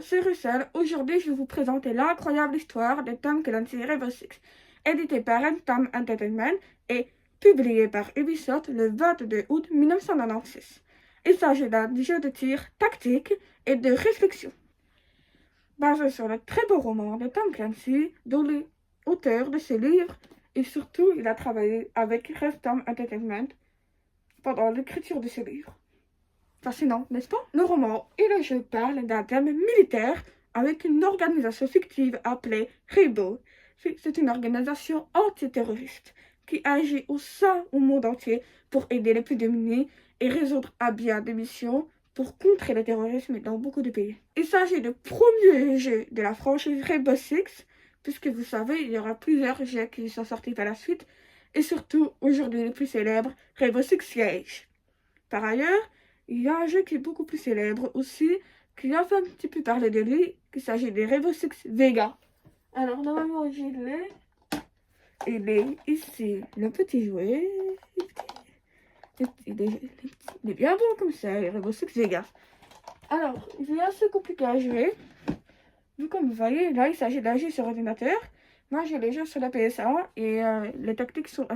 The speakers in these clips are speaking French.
c'est Russell. Aujourd'hui, je vais vous présenter l'incroyable histoire de Tom Clancy's Rainbow Six, édité par Anthem Entertainment et publié par Ubisoft le 22 août 1996. Il s'agit d'un jeu de tir tactique et de réflexion, basé sur le très beau roman de Tom Clancy, dont l'auteur de ce livre, et surtout il a travaillé avec Anthem Entertainment pendant l'écriture de ce livre. Fascinant, n'est-ce pas? Le roman et le jeu parlent d'un thème militaire avec une organisation fictive appelée Rainbow. C'est une organisation antiterroriste qui agit au sein du monde entier pour aider les plus démunis et résoudre à bien des missions pour contrer le terrorisme dans beaucoup de pays. Il s'agit du premier jeu de la franchise Rainbow Six, puisque vous savez, il y aura plusieurs jeux qui sont sortis par la suite, et surtout, aujourd'hui le plus célèbre, Rainbow Six Siege. Par ailleurs, il y a un jeu qui est beaucoup plus célèbre aussi, qui a fait un petit peu parler de lui, qu'il s'agit de Rainbow Six Vega. Alors, normalement, il est ici, le petit jouet. Il est bien bon comme ça, Rainbow Six Vega. Alors, il est assez compliqué à jouer. Comme vous voyez, là, il s'agit d'un jeu sur ordinateur. Moi, j'ai les jeux sur la PS1 et les tactiques sont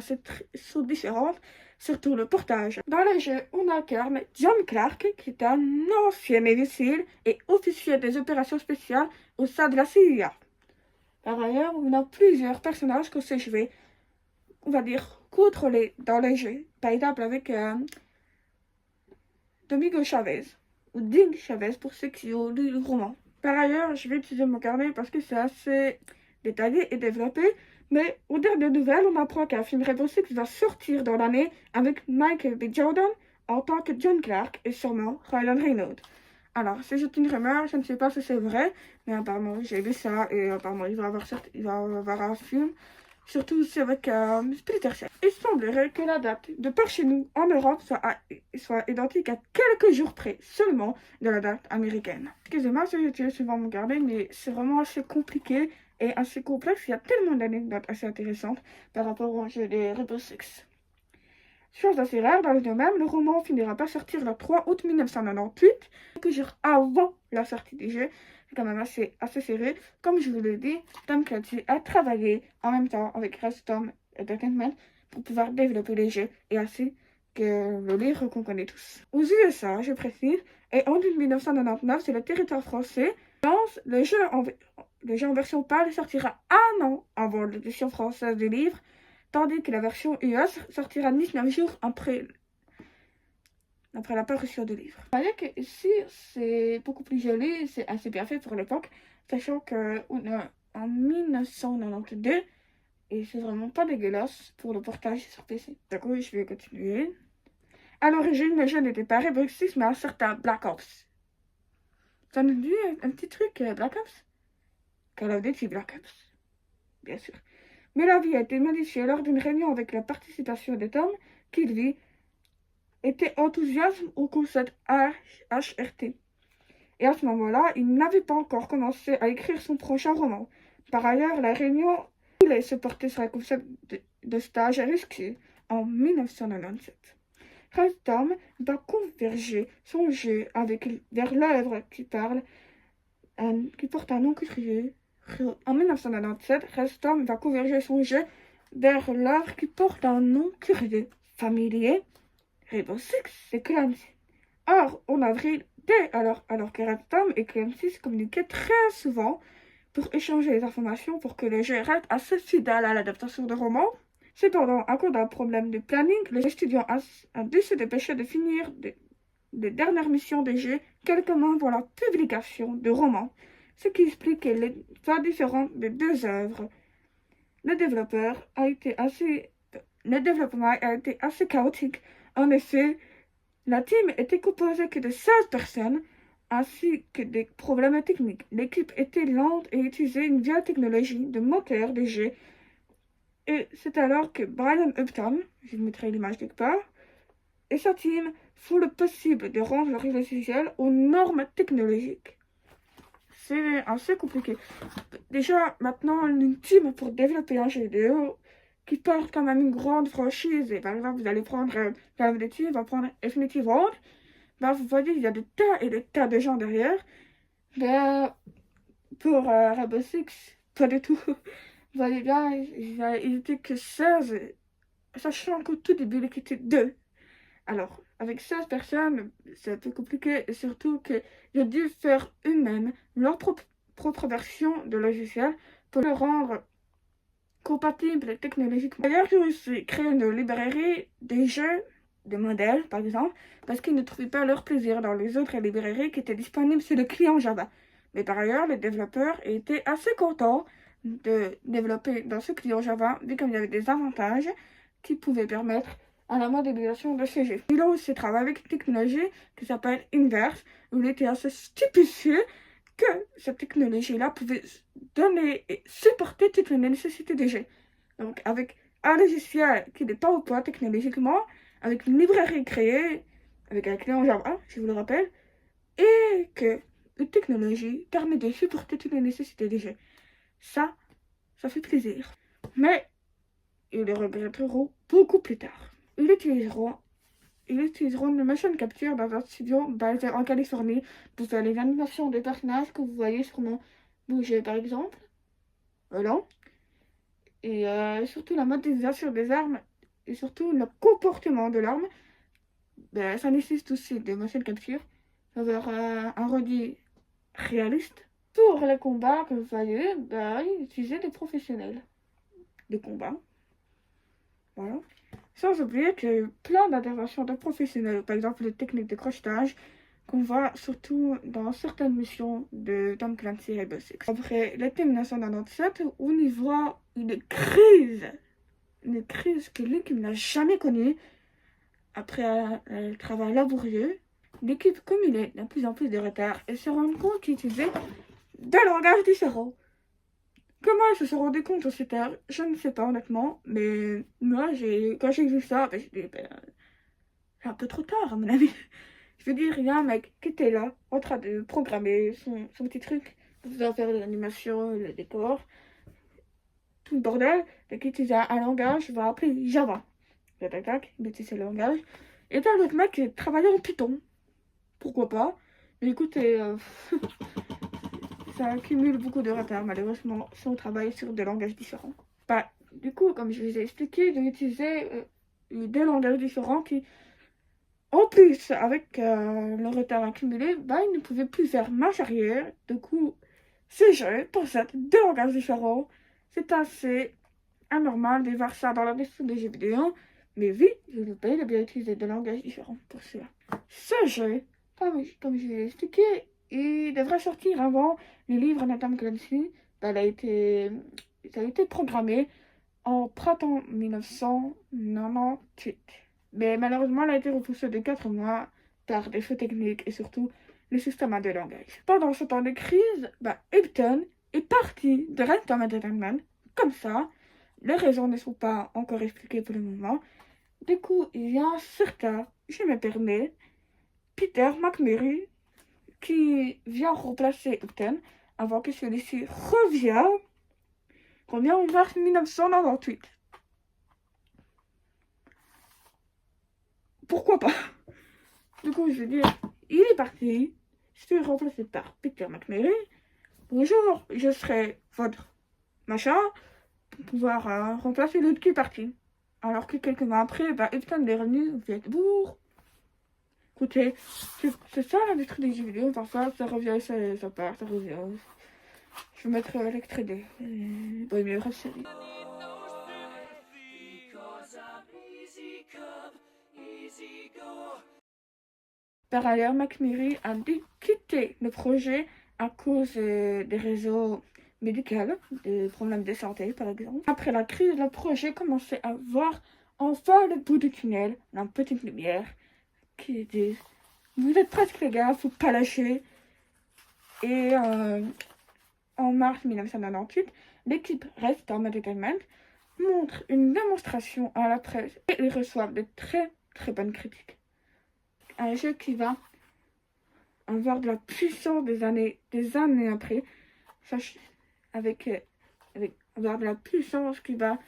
sont différentes, surtout le portage. Dans le jeu, on incarne John Clark, qui est un ancien imbécile et officier des opérations spéciales au sein de la CIA. Par ailleurs, on a plusieurs personnages qu'on sait jouer, on va dire, contrôlés dans le jeu. Par exemple, avec Domingo Chavez, ou Ding Chavez pour ceux qui ont lu le roman. Par ailleurs, je vais utiliser mon carnet parce que c'est assez détaillé et développé, mais aux dernières nouvelles, on apprend qu'un film Rainbow Six va sortir dans l'année avec Michael B. Jordan en tant que John Clark et sûrement Ryan Reynolds. Alors, c'est juste une rumeur, je ne sais pas si c'est vrai, mais apparemment j'ai lu ça et apparemment il va avoir un film, surtout aussi avec Splinter Cell. Il semblerait que la date de par chez nous en Europe soit identique à quelques jours près seulement de la date américaine. Excusez-moi si j'utilise souvent mon carnet, mais c'est vraiment assez compliqué et assez complexe. Il y a tellement d'anecdotes assez intéressantes par rapport au jeu des Rainbow Six. Chose assez rare dans le domaine, le roman finira par sortir le 3 août 1998, quelques jours avant la sortie du jeu. C'est quand même assez serré. Comme je vous l'ai dit, Tom Clancy a travaillé en même temps avec Tom Entertainment pour pouvoir développer les jeux et ainsi que le livre qu'on connaît tous. Aux USA, je précise, et en 1999, c'est le territoire français. Le jeu en version PAL sortira un an avant l'édition française du livre, tandis que la version US sortira 19 jours après l'apparition du livre. Vous voyez que ici, c'est beaucoup plus joli, c'est assez bien fait pour l'époque, sachant qu'on est en 1992, et c'est vraiment pas dégueulasse pour le portage sur PC. D'accord, je vais continuer. À l'origine, le jeu n'était pas Rainbow Six, mais un certain Black Ops. Ça nous dit un petit truc, Black Ops? Call of Duty Black Ops, bien sûr. Mais la vie a été modifiée lors d'une réunion avec la participation de Tom, qui lui était enthousiaste au concept HRT. Et à ce moment-là, il n'avait pas encore commencé à écrire son prochain roman. Par ailleurs, la réunion voulait se porter sur un concept de stage risqué en 1997. Tom va converger son jeu vers l'œuvre qui porte un nom curieux. En 1997, Tom va converger son jeu vers l'œuvre qui porte un nom curieux, familier, Rainbow Six et Clancy. Or, en avril, alors que Tom et Clancy se communiquaient très souvent pour échanger les informations pour que le jeu reste assez fidèle à l'adaptation de roman. Cependant, à cause d'un problème de planning, les étudiants a dû se dépêcher de finir les dernières missions du jeu quelques mois avant la publication du roman, ce qui explique les pas différentes des deux œuvres. Le développement a été assez chaotique. En effet, la team était composée que de 16 personnes, ainsi que des problèmes techniques. L'équipe était lente et utilisait une vieille technologie de moteur de jeu. Et c'est alors que Brian Upton, je vous mettrai l'image quelque part, et sa team font le possible de rendre leur logiciel aux normes technologiques. C'est assez compliqué. Déjà, maintenant, une team pour développer un jeu vidéo qui porte quand même une grande franchise, et par exemple, vous allez prendre Call of Duty, va prendre Infinity Ward, vous voyez, il y a des tas et des tas de gens derrière. Ben, pour Rainbow Six, pas du tout. Vous voyez bien, ils étaient que 16, sachant qu'au tout début, ils étaient 2. Alors, avec 16 personnes, c'est un peu compliqué, et surtout qu'ils ont dû faire eux-mêmes leur propre version de logiciel pour le rendre compatible technologiquement. D'ailleurs, j'ai aussi créé une librairie des jeux, de modèles par exemple, parce qu'ils ne trouvaient pas leur plaisir dans les autres librairies qui étaient disponibles sur le client Java. Mais par ailleurs, les développeurs étaient assez contents de développer dans ce client Java, vu qu'il y avait des avantages qui pouvaient permettre à la modélisation de ces jeux. Il a aussi travaillé avec une technologie qui s'appelle Inverse, où il était assez stupéfié que cette technologie-là pouvait donner et supporter toutes les nécessités des jeux. Donc, avec un logiciel qui n'est pas au point technologiquement, avec une librairie créée, avec un client Java, je vous le rappelle, et que une technologie permet de supporter toutes les nécessités des jeux. Ça fait plaisir. Mais ils le regretteront beaucoup plus tard. Ils utiliseront une machine capture dans un studio basé en Californie pour faire les animations des personnages que vous voyez sûrement bouger par exemple. Voilà. Et surtout la modélisation des armes et surtout le comportement de l'arme. Ben, ça nécessite aussi des machines capture. Avoir un rendu réaliste. Pour les combats que vous voyez, ben, ils utilisaient des professionnels de combat. Voilà. Sans oublier qu'il y a eu plein d'interventions de professionnels, par exemple les techniques de crochetage, qu'on voit surtout dans certaines missions de Tom Clancy Rainbow Six. Après l'été 1997, on y voit une crise que l'équipe n'a jamais connue. Après un travail laborieux, l'équipe cumulait de plus en plus de retard et se rend compte qu'ils utilisaient des langages différents. Comment ils se sont rendus compte aussi tard, je ne sais pas honnêtement, mais moi, quand j'ai vu ça, ben, j'ai dit, ben, c'est un peu trop tard à mon avis. Je veux dire, il y a un mec qui était là, en train de programmer son petit truc, pour faire l'animation, le décor, tout le bordel, et qui utilisait un langage, on va appeler Java. Tac, tac, tac, il utilisait le langage. Et t'as l'autre mec qui travaillait en Python. Pourquoi pas? Mais écoutez, ça accumule beaucoup de retard, malheureusement, si on travaille sur des langages différents. Bah, du coup, comme je vous ai expliqué, j'ai utilisé des langages différents qui, en plus, avec le retard accumulé, bah, ils ne pouvaient plus faire marche arrière. Du coup, ces jeux possèdent deux langages différents. C'est assez anormal de voir ça dans l'industrie des jeux vidéo. Mais oui, je vous paye de bien utiliser des langages différents pour cela. Ce jeu, comme je l'ai expliqué, il devrait sortir avant le livre Nathan Clancy. Bah, ça a été programmé en printemps 1998. Mais malheureusement, elle a été repoussée de 4 mois par défauts techniques et surtout le système de langage. Pendant ce temps de crise, Upton est parti de Random Entertainment, comme ça. Les raisons ne sont pas encore expliquées pour le moment. Du coup, il y a un certain, je me permets, Peter McMurray, qui vient remplacer Upton avant que celui-ci revient en mars 1998. Pourquoi pas? Du coup, je veux dire, il est parti. Je suis remplacé par Peter McMurray. Bonjour, je serai votre machin pour pouvoir remplacer l'autre qui est parti. Alors que quelques mois après, Upton est revenu, vous êtes bourre. Écoutez, c'est ça l'industrie des jeux vidéo, parfois ça revient, ça part, ça revient. Je vais mettre l'extrait de Bohemian Rhapsody. Par ailleurs, McMurray a dû quitter le projet à cause des réseaux médicaux, des problèmes de santé par exemple. Après la crise, le projet commençait à voir enfin le bout du tunnel, la petite lumière, qui dit vous êtes presque les gars, faut pas lâcher. Et en mars 1998, l'équipe Random Entertainment montre une démonstration à la presse et ils reçoivent de très très bonnes critiques. Un jeu qui va avoir de la puissance des années après, avec avoir de la puissance qui va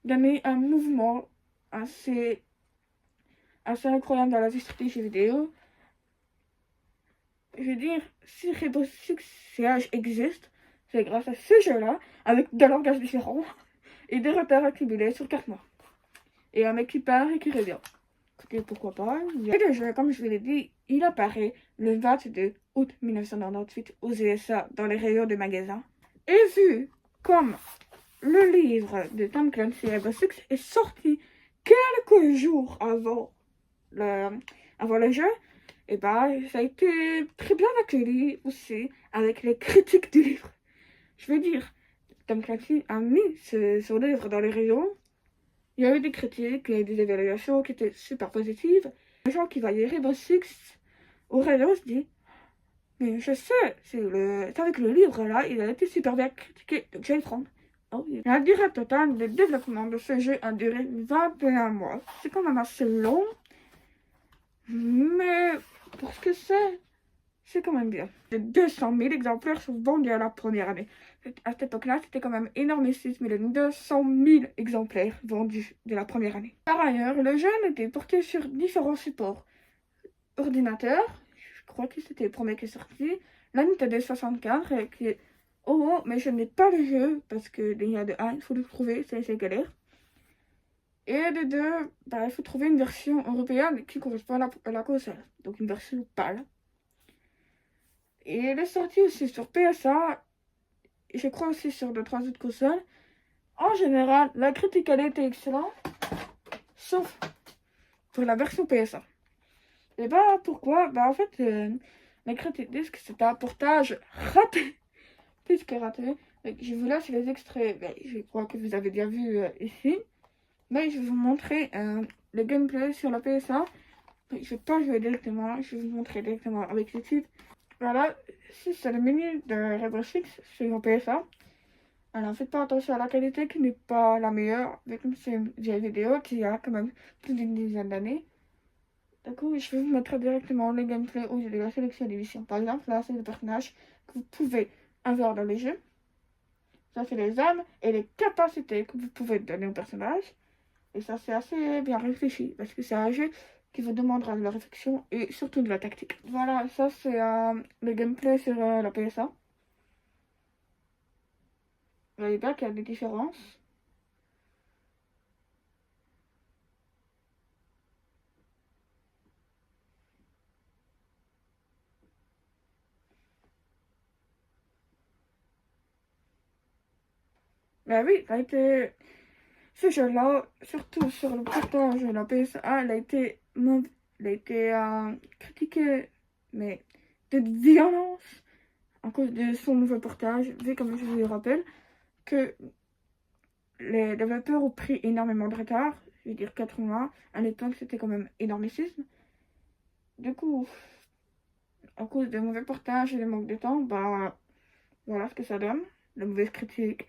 donner un mouvement assez incroyable dans la industrie des jeux vidéo. je veux dire, si Rainbow Six Siege existe, c'est grâce à ce jeu-là, avec des langages différents et des retards accumulés sur 4 mois. Et un mec qui part et qui revient. Écoutez, pourquoi pas. Et le jeu, comme je vous l'ai dit, il apparaît le 22 août 1998 aux USA dans les rayons des magasins. Et vu comme le livre de Tom Clancy Rainbow Six est sorti quelques jours avant le jeu, et bah ça a été très bien accueilli aussi avec les critiques du livre. Je veux dire, Tom Clancy a mis son livre dans les rayons. Il y a eu des critiques et des évaluations qui étaient super positives. Les gens qui voyaient Rainbow Six au rayon se disent, mais je sais, c'est avec le livre là, il a été super bien critiqué, donc je vais le prendre. Oh, oui. La durée totale de développement de ce jeu a duré 21 mois. C'est quand même assez long, mais pour ce que c'est quand même bien. 200 000 exemplaires sont vendus à la première année. À cette époque-là, c'était quand même énormissime, mais les 200 000 exemplaires vendus de la première année. Par ailleurs, le jeu a été porté sur différents supports. Ordinateur, je crois que c'était le premier qui est sorti. La Nintendo 64, qui est... Oh, mais je n'ai pas le jeu, parce que déjà de 1, il faut le trouver, c'est galère. Et de 2, bah, il faut trouver une version européenne qui correspond à la console. Donc une version pâle. Et elle est sortie aussi sur PSA, et je crois aussi sur d'autres autres consoles. En général, la critique elle était excellente, sauf pour la version PSA. Et bah pourquoi? Bah en fait, les critiques disent que c'était un portage raté, plus que raté. Je vous laisse les extraits, je crois que vous avez bien vu ici. Mais je vais vous montrer le gameplay sur la PSA. Je ne vais pas jouer directement, je vais vous montrer directement avec le titre. Voilà, si c'est le menu de Rainbow Six sur PSA. Alors faites pas attention à la qualité qui n'est pas la meilleure, vu que c'est une vieille vidéo qui a quand même plus d'une dizaine d'années. Du coup, je vais vous mettre directement le gameplay où j'ai de la sélection des missions. Par exemple, là, c'est le personnage que vous pouvez avoir dans les jeux. Ça, c'est les armes et les capacités que vous pouvez donner au personnage. Et ça, c'est assez bien réfléchi, parce que c'est un jeu qui vous demandera de la réflexion et surtout de la tactique. Voilà, ça, c'est le gameplay sur la PSA. Vous voyez bien qu'il y a des différences. Bah oui, ça a été... Ce jeu-là, surtout sur le portage de la PSA, il a été critiqué, mais de violence, à cause de son nouveau portage, vu comme je vous le rappelle, que les développeurs ont pris énormément de retard, je veux dire 4 mois, à l'époque c'était quand même énormissime. Du coup, à cause des mauvais portages et des manques de temps, bah voilà ce que ça donne, la mauvaise critique.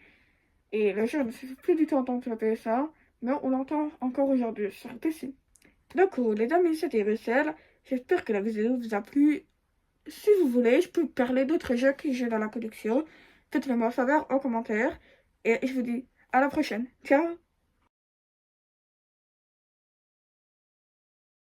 Et le jeu ne se fait plus du tout entendre sur la PSA, mais on l'entend encore aujourd'hui sur le PC. Donc les amis, c'était Russell, j'espère que la vidéo vous a plu. Si vous voulez, je peux parler d'autres jeux que j'ai dans la collection. Faites-le moi savoir en commentaire. Et je vous dis à la prochaine. Ciao!